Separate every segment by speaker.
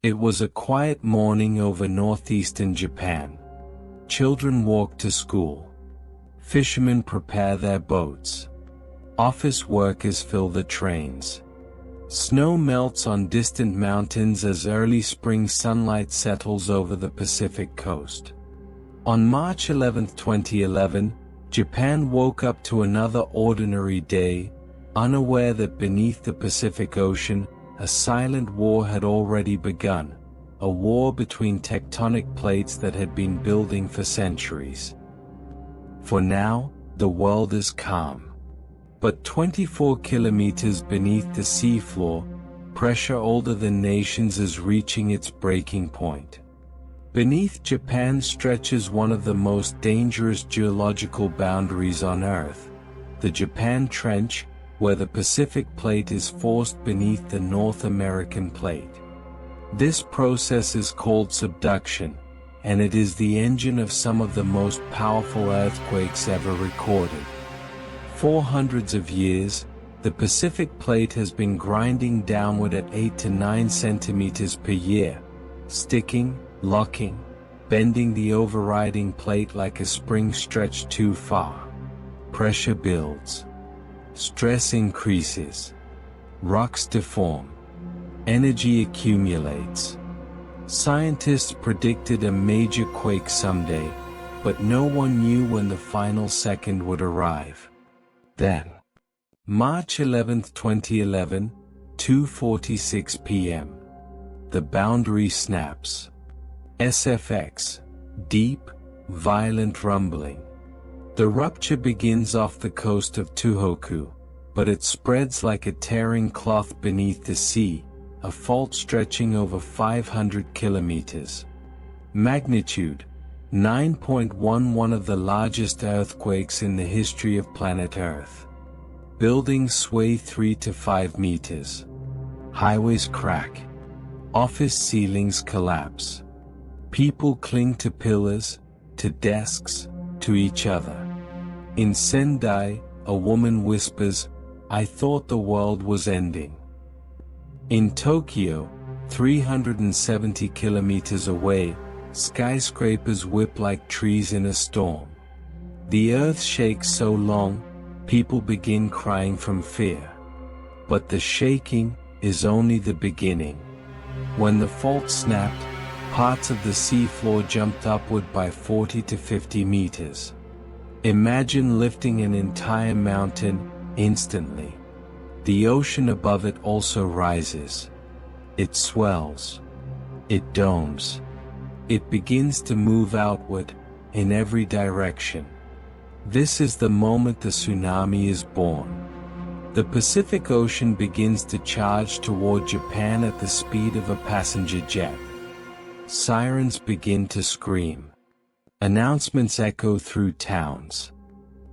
Speaker 1: It was a quiet morning over northeastern Japan. Children walk to school. Fishermen prepare their boats. Office workers fill the trains. Snow melts on distant mountains as early spring sunlight settles over the Pacific coast. On March 11, 2011, Japan woke up to another ordinary day, unaware that beneath the Pacific Ocean, a silent war had already begun, a war between tectonic plates that had been building for centuries. For now, the world is calm. But 24 kilometers beneath the seafloor, pressure older than nations is reaching its breaking point. Beneath Japan stretches one of the most dangerous geological boundaries on Earth, the Japan Trench, where the Pacific Plate is forced beneath the North American Plate. This process is called subduction, and it is the engine of some of the most powerful earthquakes ever recorded. For hundreds of years, the Pacific Plate has been grinding downward at 8 to 9 centimeters per year, sticking, locking, bending the overriding plate like a spring stretched too far. Pressure builds. Stress increases. Rocks deform. Energy accumulates. Scientists predicted a major quake someday, but no one knew when the final second would arrive. Then, March 11, 2011, 2:46 p.m. The boundary snaps. SFX, deep, violent rumbling. The rupture begins off the coast of Tōhoku, but it spreads like a tearing cloth beneath the sea, a fault stretching over 500 kilometers. Magnitude, 9.1, one of the largest earthquakes in the history of planet Earth. Buildings sway 3 to 5 meters. Highways crack. Office ceilings collapse. People cling to pillars, to desks, to each other. In Sendai, a woman whispers, "I thought the world was ending." In Tokyo, 370 kilometers away, skyscrapers whip like trees in a storm. The earth shakes so long, people begin crying from fear. But the shaking is only the beginning. When the fault snapped, parts of the seafloor jumped upward by 40 to 50 meters. Imagine lifting an entire mountain instantly. The ocean above it also rises. It swells. It domes. It begins to move outward, in every direction. This is the moment the tsunami is born. The Pacific Ocean begins to charge toward Japan at the speed of a passenger jet. Sirens begin to scream. Announcements echo through towns.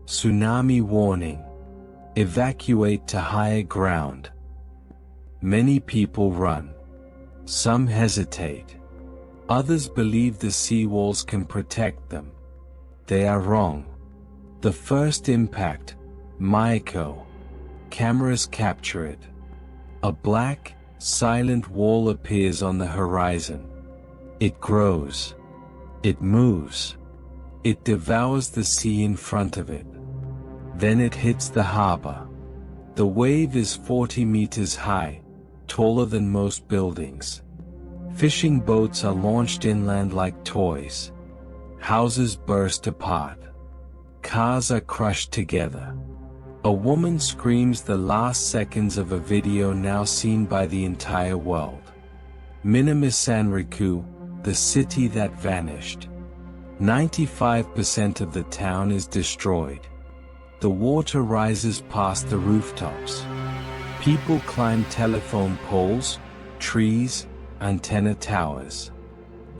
Speaker 1: Tsunami warning. Evacuate to higher ground. Many people run. Some hesitate. Others believe the seawalls can protect them. They are wrong. The first impact, Maiko. Cameras capture it. A black, silent wall appears on the horizon. It grows. It moves. It devours the sea in front of it. Then it hits the harbor. The wave is 40 meters high, taller than most buildings. Fishing boats are launched inland like toys. Houses burst apart. Cars are crushed together. A woman screams the last seconds of a video now seen by the entire world. Minami Sanriku, the city that vanished. 95% of the town is destroyed. The water rises past the rooftops. People climb telephone poles, trees, antenna towers.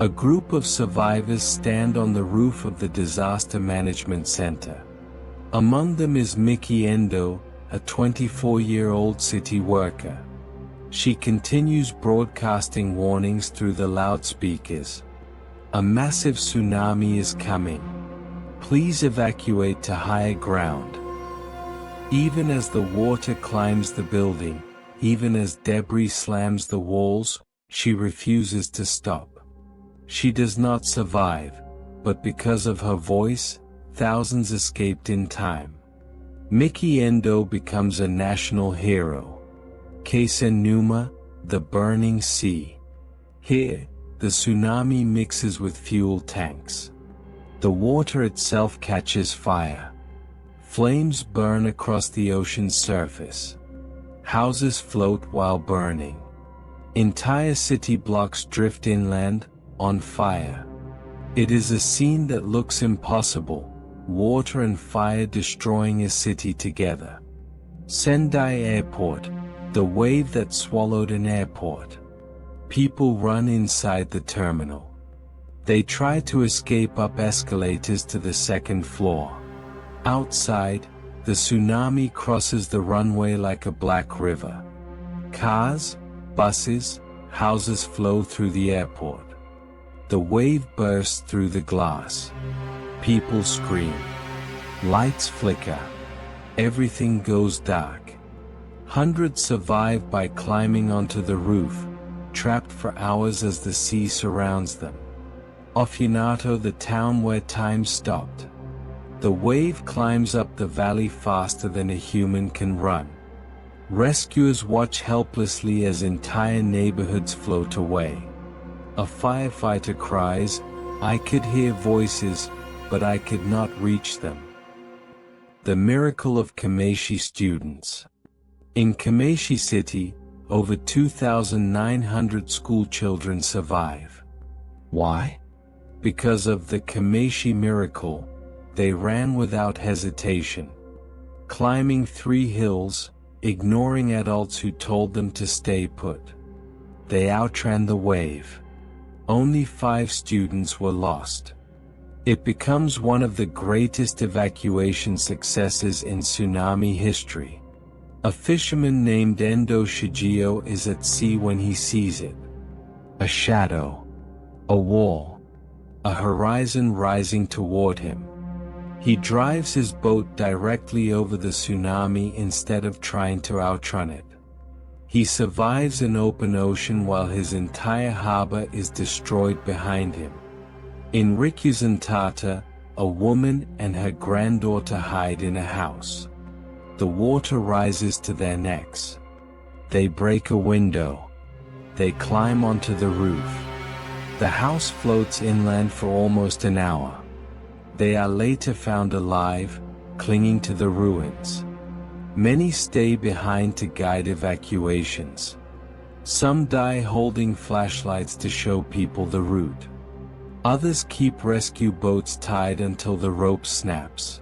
Speaker 1: A group of survivors stand on the roof of the Disaster Management Center. Among them is Miki Endo, a 24-year-old city worker. She continues broadcasting warnings through the loudspeakers. A massive tsunami is coming. Please evacuate to higher ground. Even as the water climbs the building, even as debris slams the walls, She refuses to stop. She does not survive, but because of her voice, thousands escaped in time. Miki Endo becomes a national hero. Numa, the burning sea. Here, the tsunami mixes with fuel tanks. The water itself catches fire. Flames burn across the ocean's surface. Houses float while burning. Entire city blocks drift inland, on fire. It is a scene that looks impossible, water and fire destroying a city together. Sendai Airport, the wave that swallowed an airport. People run inside the terminal. They try to escape up escalators to the second floor. Outside, the tsunami crosses the runway like a black river. Cars, buses, houses flow through the airport. The wave bursts through the glass. People scream. Lights flicker. Everything goes dark. Hundreds survive by climbing onto the roof, trapped for hours as the sea surrounds them. Off Yamato, the town where time stopped. The wave climbs up the valley faster than a human can run. Rescuers watch helplessly as entire neighborhoods float away. A firefighter cries, "I could hear voices, but I could not reach them." The miracle of Kameishi students. In Kameishi City, over 2,900 school children survive. Why? Because of the Kameishi miracle, they ran without hesitation. Climbing 3 hills, ignoring adults who told them to stay put. They outran the wave. Only 5 students were lost. It becomes one of the greatest evacuation successes in tsunami history. A fisherman named Endo Shigeo is at sea when he sees it. A shadow. A wall. A horizon rising toward him. He drives his boat directly over the tsunami instead of trying to outrun it. He survives an open ocean while his entire harbor is destroyed behind him. In Rikuzantata, a woman and her granddaughter hide in a house. The water rises to their necks. They break a window. They climb onto the roof. The house floats inland for almost an hour. They are later found alive, clinging to the ruins. Many stay behind to guide evacuations. Some die holding flashlights to show people the route. Others keep rescue boats tied until the rope snaps.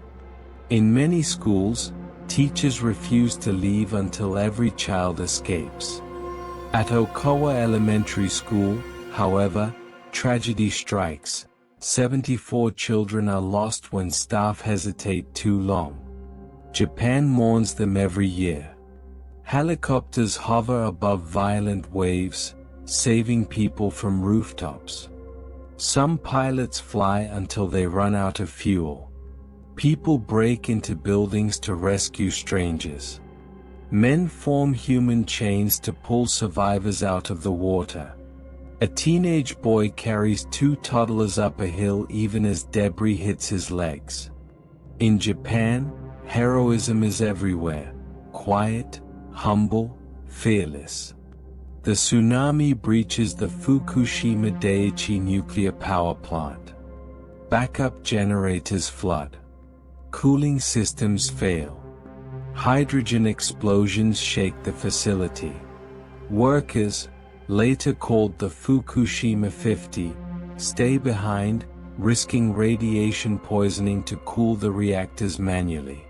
Speaker 1: In many schools, teachers refuse to leave until every child escapes. At Okawa Elementary School, however, tragedy strikes. 74 children are lost when staff hesitate too long. Japan mourns them every year. Helicopters hover above violent waves, saving people from rooftops. Some pilots fly until they run out of fuel. People break into buildings to rescue strangers. Men form human chains to pull survivors out of the water. A teenage boy carries 2 toddlers up a hill even as debris hits his legs. In Japan, heroism is everywhere, quiet, humble, fearless. The tsunami breaches the Fukushima Daiichi nuclear power plant. Backup generators flood. Cooling systems fail. Hydrogen explosions shake the facility. Workers, later called the Fukushima 50, stay behind, risking radiation poisoning to cool the reactors manually.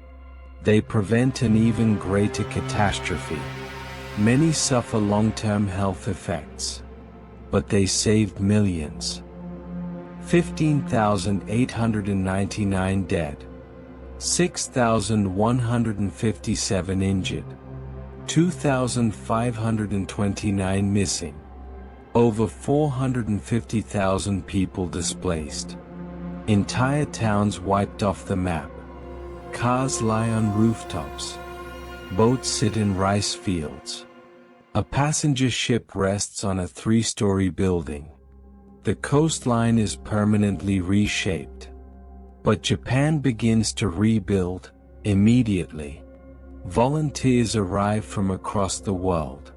Speaker 1: They prevent an even greater catastrophe. Many suffer long-term health effects. But they saved millions. 15,899 dead. 6,157 injured. 2,529 missing. Over 450,000 people displaced. Entire towns wiped off the map. Cars lie on rooftops. Boats sit in rice fields. A passenger ship rests on a 3-story building. The coastline is permanently reshaped. But Japan begins to rebuild immediately. Volunteers arrive from across the world.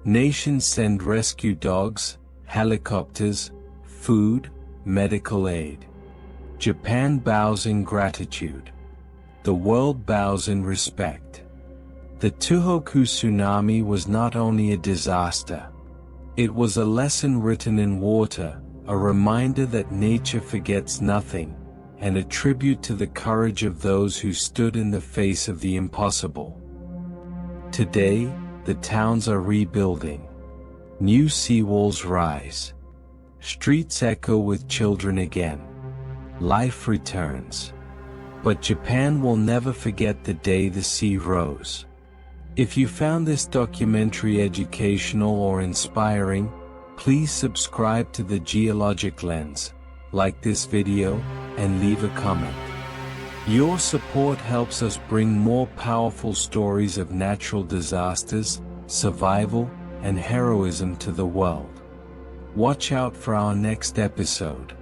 Speaker 1: Nations send rescue dogs, helicopters, food, medical aid. Japan bows in gratitude. The world bows in respect. The Tōhoku tsunami was not only a disaster. It was a lesson written in water, a reminder that nature forgets nothing, and a tribute to the courage of those who stood in the face of the impossible. Today, the towns are rebuilding. New seawalls rise. Streets echo with children again. Life returns. But Japan will never forget the day the sea rose. If you found this documentary educational or inspiring, please subscribe to the Geologic Lens, like this video, and leave a comment. Your support helps us bring more powerful stories of natural disasters, survival, and heroism to the world. Watch out for our next episode.